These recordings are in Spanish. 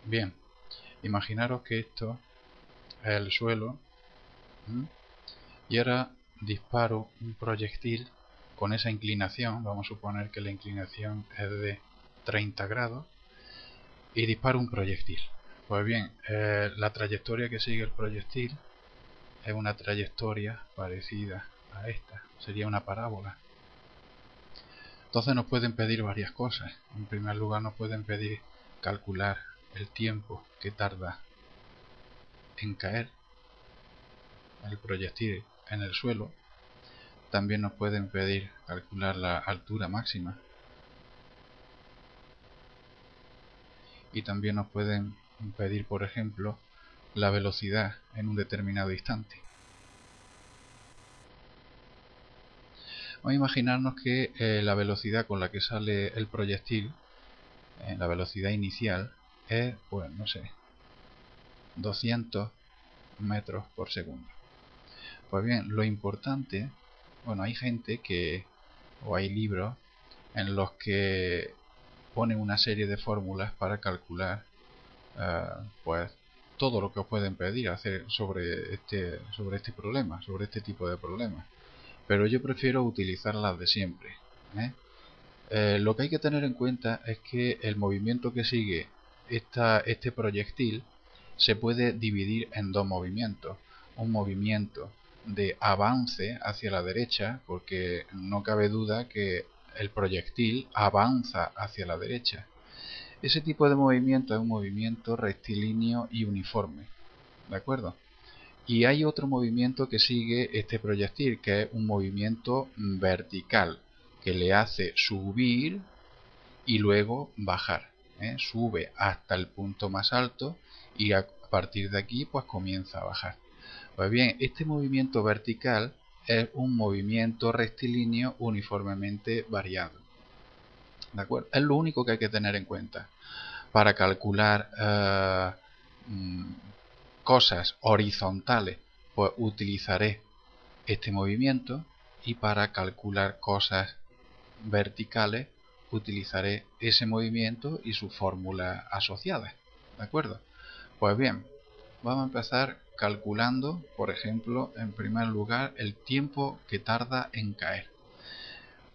Bien, imaginaros que esto es el suelo. ¿M? Y ahora disparo un proyectil con esa inclinación. Vamos a suponer que la inclinación es de 30 grados y disparo un proyectil. Pues bien, la trayectoria que sigue el proyectil es una trayectoria parecida a esta, sería una parábola. Entonces nos pueden pedir varias cosas. En primer lugar nos pueden pedir calcular el tiempo que tarda en caer el proyectil en el suelo. También nos pueden pedir calcular la altura máxima. Y también nos pueden pedir, por ejemplo, la velocidad en un determinado instante. Vamos a imaginarnos que la velocidad con la que sale el proyectil, la velocidad inicial, es, pues no sé, 200 metros por segundo. Pues bien, lo importante, bueno, hay gente que, o hay libros en los que ponen una serie de fórmulas para calcular pues todo lo que os pueden pedir hacer sobre este problema, sobre este tipo de problemas. Pero yo prefiero utilizar las de siempre. Lo que hay que tener en cuenta es que el movimiento que sigue este proyectil se puede dividir en dos movimientos. Un movimiento de avance hacia la derecha, porque no cabe duda que el proyectil avanza hacia la derecha. Ese tipo de movimiento es un movimiento rectilíneo y uniforme, ¿de acuerdo? Y hay otro movimiento que sigue este proyectil, que es un movimiento vertical, que le hace subir y luego bajar. Sube hasta el punto más alto y a partir de aquí pues comienza a bajar. Pues bien, este movimiento vertical es un movimiento rectilíneo uniformemente variado. ¿De acuerdo? Es lo único que hay que tener en cuenta. Para calcular cosas horizontales, pues utilizaré este movimiento, y para calcular cosas verticales utilizaré ese movimiento y sus fórmulas asociadas. ¿De acuerdo? Pues bien, vamos a empezar calculando, por ejemplo, en primer lugar, el tiempo que tarda en caer.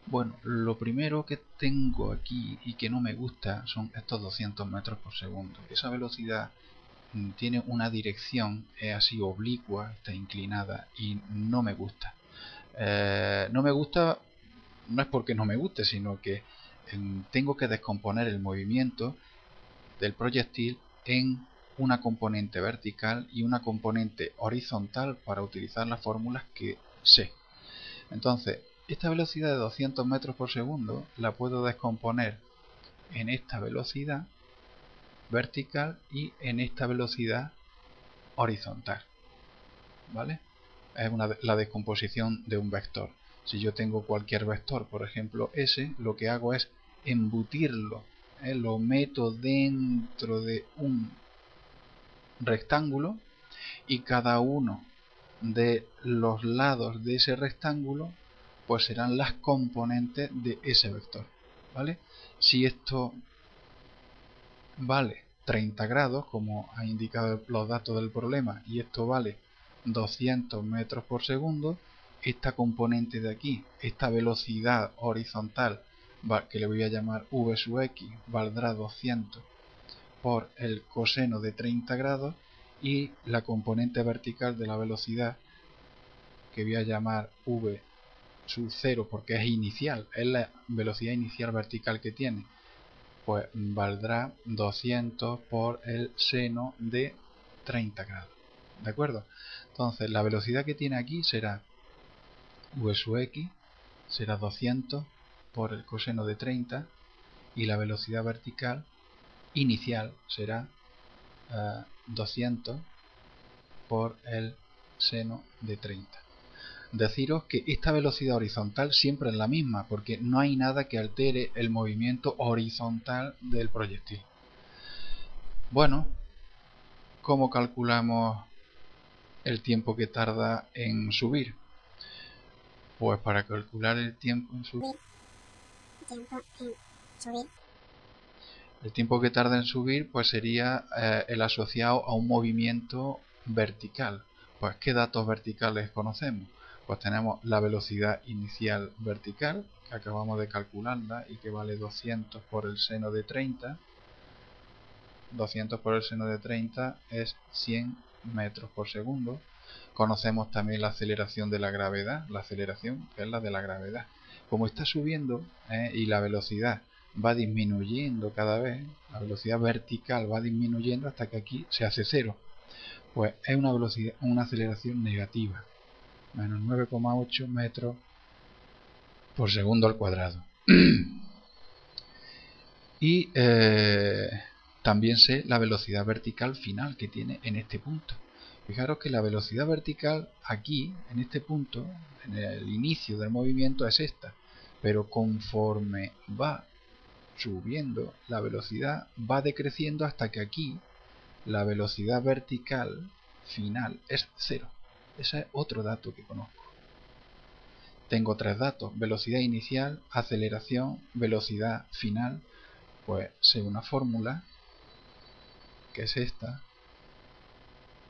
Bueno, lo primero que tengo aquí y que no me gusta son estos 200 metros por segundo. Esa velocidad tiene una dirección así oblicua, está inclinada y no me gusta. No me gusta, no es porque no me guste, sino que tengo que descomponer el movimiento del proyectil en una componente vertical y una componente horizontal para utilizar las fórmulas que sé. Entonces, esta velocidad de 200 metros por segundo la puedo descomponer en esta velocidad vertical y en esta velocidad horizontal, ¿vale? Es la descomposición de un vector. Si yo tengo cualquier vector, por ejemplo S, lo que hago es embutirlo, lo meto dentro de un rectángulo y cada uno de los lados de ese rectángulo pues serán las componentes de ese vector, ¿vale? Si esto vale 30 grados, como ha indicado los datos del problema, y esto vale 200 metros por segundo, esta componente de aquí, esta velocidad horizontal, que le voy a llamar v sub x, valdrá 200 por el coseno de 30 grados, y la componente vertical de la velocidad, que voy a llamar v sub 0 porque es inicial, es la velocidad inicial vertical que tiene, pues valdrá 200 por el seno de 30 grados. ¿De acuerdo? Entonces la velocidad que tiene aquí será v sub x, será 200 por el coseno de 30, y la velocidad vertical inicial será 200 por el seno de 30. Deciros que esta velocidad horizontal siempre es la misma, porque no hay nada que altere el movimiento horizontal del proyectil. Bueno, ¿cómo calculamos el tiempo que tarda en subir? Pues para calcular el tiempo en subir El tiempo que tarda en subir pues sería el asociado a un movimiento vertical. Pues ¿qué datos verticales conocemos? Pues tenemos la velocidad inicial vertical, que acabamos de calcularla y que vale 200 por el seno de 30. 200 por el seno de 30 es 100 metros por segundo. Conocemos también la aceleración de la gravedad, la aceleración que es la de la gravedad. Como está subiendo y la velocidad va disminuyendo cada vez, la velocidad vertical va disminuyendo hasta que aquí se hace cero. Pues es una aceleración negativa, menos 9,8 metros por segundo al cuadrado. Y también sé la velocidad vertical final que tiene en este punto. Fijaros que la velocidad vertical aquí, en este punto, en el inicio del movimiento es esta, pero conforme va subiendo, la velocidad va decreciendo hasta que aquí la velocidad vertical final es cero. Ese es otro dato que conozco. Tengo tres datos: velocidad inicial, aceleración, velocidad final. Pues sé una fórmula, que es esta,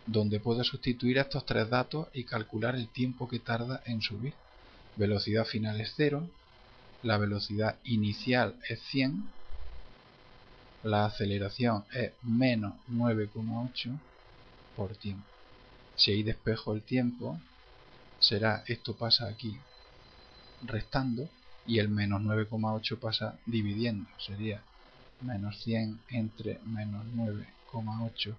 donde puedo sustituir a estos tres datos y calcular el tiempo que tarda en subir. Velocidad final es 0, la velocidad inicial es 100, la aceleración es menos 9,8 por tiempo. Si ahí despejo el tiempo, será, esto pasa aquí restando y el menos 9,8 pasa dividiendo. Sería menos 100 entre menos 9,8.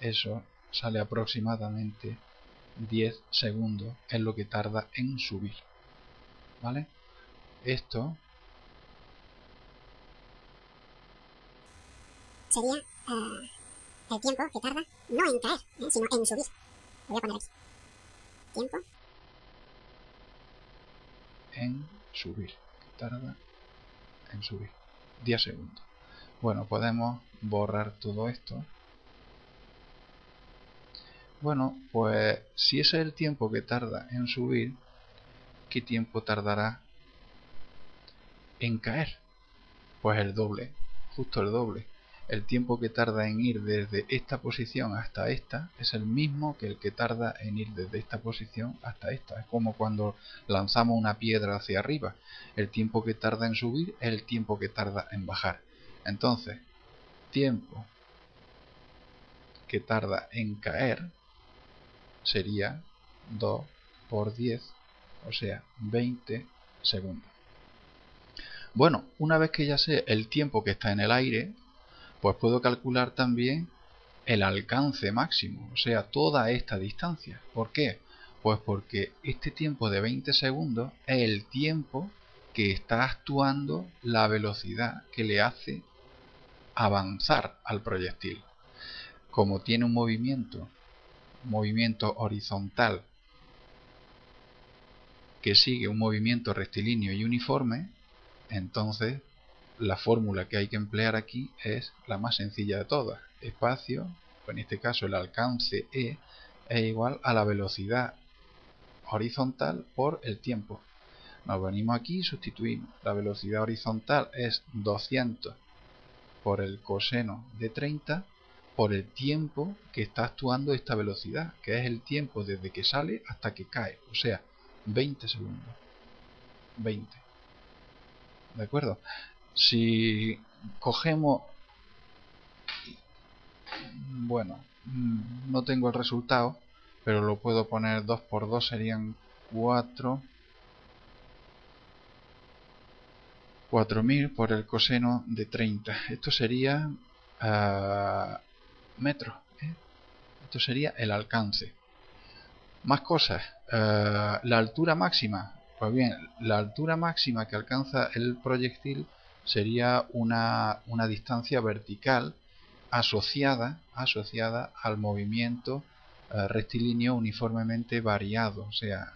Eso sale aproximadamente 10 segundos, es lo que tarda en subir. ¿Vale? Esto sería el tiempo que tarda no en caer, sino en subir. Lo voy a poner aquí. Tiempo en subir, que tarda en subir 10 segundos. Bueno, podemos borrar todo esto. Bueno, pues si ese es el tiempo que tarda en subir, ¿qué tiempo tardará en caer? Pues el doble, justo el doble. El tiempo que tarda en ir desde esta posición hasta esta es el mismo que el que tarda en ir desde esta posición hasta esta. Es como cuando lanzamos una piedra hacia arriba. El tiempo que tarda en subir es el tiempo que tarda en bajar. Entonces, tiempo que tarda en caer sería 2 por 10, o sea, 20 segundos. Bueno, una vez que ya sé el tiempo que está en el aire, pues puedo calcular también el alcance máximo, o sea, toda esta distancia. ¿Por qué? Pues porque este tiempo de 20 segundos es el tiempo que está actuando la velocidad que le hace avanzar al proyectil. Como tiene un movimiento horizontal que sigue un movimiento rectilíneo y uniforme, entonces la fórmula que hay que emplear aquí es la más sencilla de todas. Espacio, pues en este caso el alcance E, es igual a la velocidad horizontal por el tiempo. Nos venimos aquí y sustituimos. La velocidad horizontal es 200 por el coseno de 30 por el tiempo que está actuando esta velocidad, que es el tiempo desde que sale hasta que cae, o sea, 20 segundos. 20. ¿De acuerdo? Si cogemos, bueno, no tengo el resultado, pero lo puedo poner 2 por 2 serían 4. 4000 por el coseno de 30. Esto sería metros. Esto sería el alcance. Más cosas. La altura máxima. Pues bien, la altura máxima que alcanza el proyectil sería una distancia vertical asociada al movimiento rectilíneo uniformemente variado. O sea,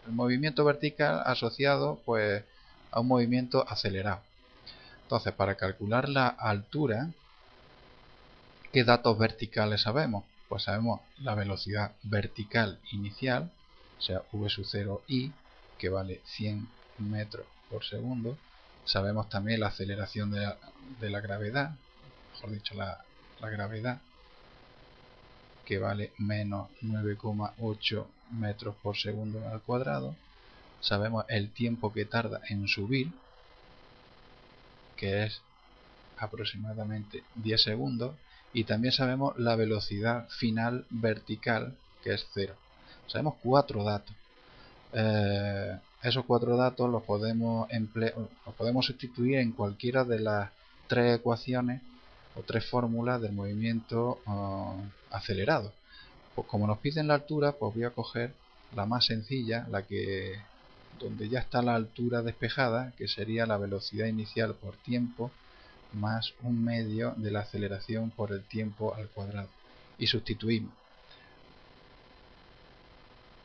el movimiento vertical asociado pues a un movimiento acelerado. Entonces, para calcular la altura, ¿qué datos verticales sabemos? Pues sabemos la velocidad vertical inicial, o sea, v sub 0 i, que vale 100 metros por segundo, Sabemos también la aceleración de la gravedad, mejor dicho la gravedad, que vale menos 9,8 metros por segundo al cuadrado. Sabemos el tiempo que tarda en subir, que es aproximadamente 10 segundos, y también sabemos la velocidad final vertical, que es 0. Sabemos 4 datos. Esos 4 datos los podemos sustituir en cualquiera de las 3 ecuaciones o 3 fórmulas del movimiento acelerado. Pues como nos piden la altura, pues voy a coger la más sencilla, donde ya está la altura despejada, que sería la velocidad inicial por tiempo más un medio de la aceleración por el tiempo al cuadrado, y sustituimos.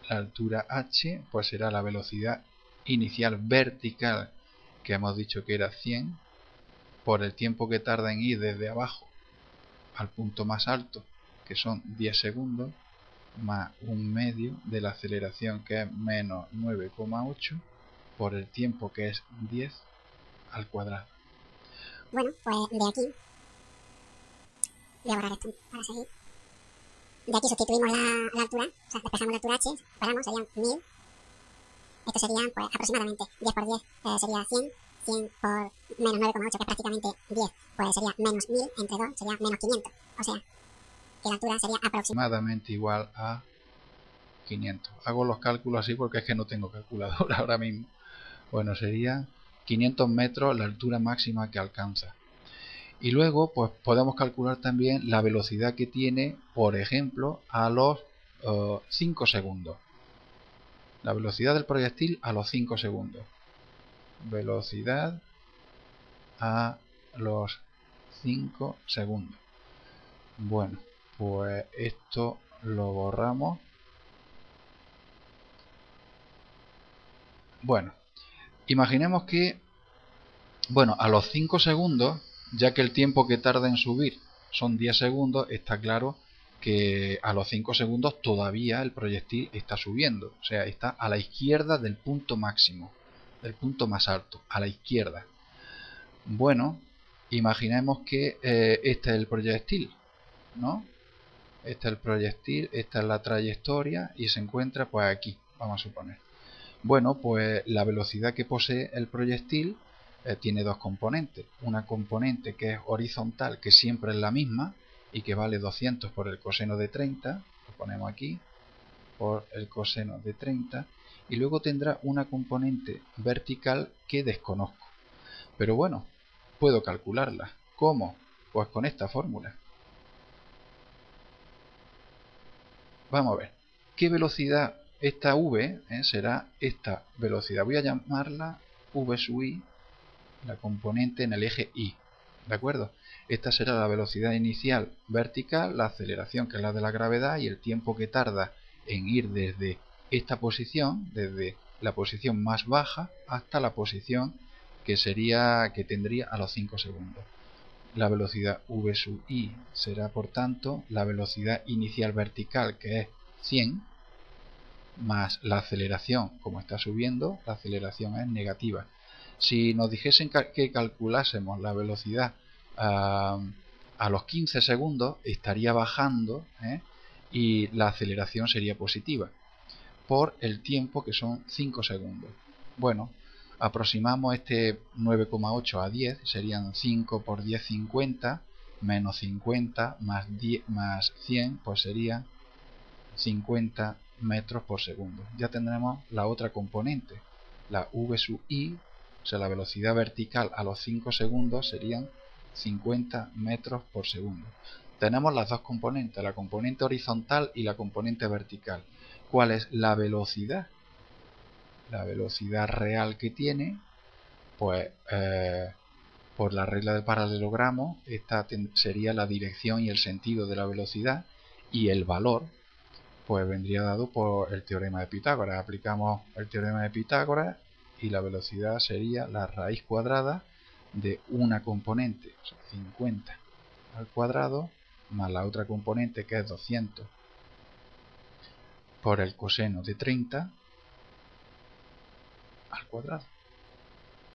La altura h pues será la velocidad inicial vertical, que hemos dicho que era 100, por el tiempo que tarda en ir desde abajo al punto más alto, que son 10 segundos, más un medio de la aceleración, que es menos 9,8, por el tiempo, que es 10 al cuadrado. Bueno, pues de aquí voy a borrar esto para seguir. De aquí sustituimos la altura, o sea, despejamos la altura h, separamos, serían 1000. Esto sería pues aproximadamente 10 por 10 sería 100, 100 por menos 9,8, que es prácticamente 10, pues sería menos 1000, entre 2 sería menos 500. O sea, que la altura sería aproximadamente igual a 500. Hago los cálculos así porque es que no tengo calculadora ahora mismo. Bueno, sería 500 metros la altura máxima que alcanza. Y luego pues podemos calcular también la velocidad que tiene, por ejemplo, a los 5 segundos. La velocidad del proyectil a los 5 segundos. Velocidad a los 5 segundos. Bueno, pues esto lo borramos. Bueno, imaginemos que, bueno, a los 5 segundos, ya que el tiempo que tarda en subir son 10 segundos, está claro que a los 5 segundos todavía el proyectil está subiendo. O sea, está a la izquierda del punto máximo, del punto más alto, a la izquierda. Bueno, imaginemos que este es el proyectil, ¿no? Este es el proyectil, esta es la trayectoria y se encuentra pues aquí, vamos a suponer. Bueno, pues la velocidad que posee el proyectil tiene dos componentes. Una componente que es horizontal, que siempre es la misma y que vale 200 por el coseno de 30, lo ponemos aquí, por el coseno de 30, y luego tendrá una componente vertical que desconozco. Pero bueno, puedo calcularla. ¿Cómo? Pues con esta fórmula. Vamos a ver. ¿Qué velocidad? Esta v será esta velocidad. Voy a llamarla v sub i, la componente en el eje y. ¿De acuerdo? Esta será la velocidad inicial vertical, la aceleración, que es la de la gravedad, y el tiempo que tarda en ir desde esta posición, desde la posición más baja hasta la posición que tendría a los 5 segundos. La velocidad v sub i será, por tanto, la velocidad inicial vertical, que es 100, más la aceleración. Como está subiendo, la aceleración es negativa. Si nos dijesen que calculásemos la velocidad a los 15 segundos, estaría bajando, y la aceleración sería positiva por el tiempo, que son 5 segundos. Bueno, aproximamos este 9,8 a 10, serían 5 por 10, 50, menos 50 más 100, pues serían 50 metros por segundo. Ya tendremos la otra componente, la v sub i, o sea, la velocidad vertical a los 5 segundos serían 50 metros por segundo. Tenemos las dos componentes, la componente horizontal y la componente vertical. ¿Cuál es la velocidad? La velocidad real que tiene, pues por la regla del paralelogramo, esta sería la dirección y el sentido de la velocidad, y el valor pues vendría dado por el teorema de Pitágoras. Aplicamos el teorema de Pitágoras y la velocidad sería la raíz cuadrada de una componente, o sea, 50 al cuadrado, más la otra componente, que es 200 por el coseno de 30 al cuadrado.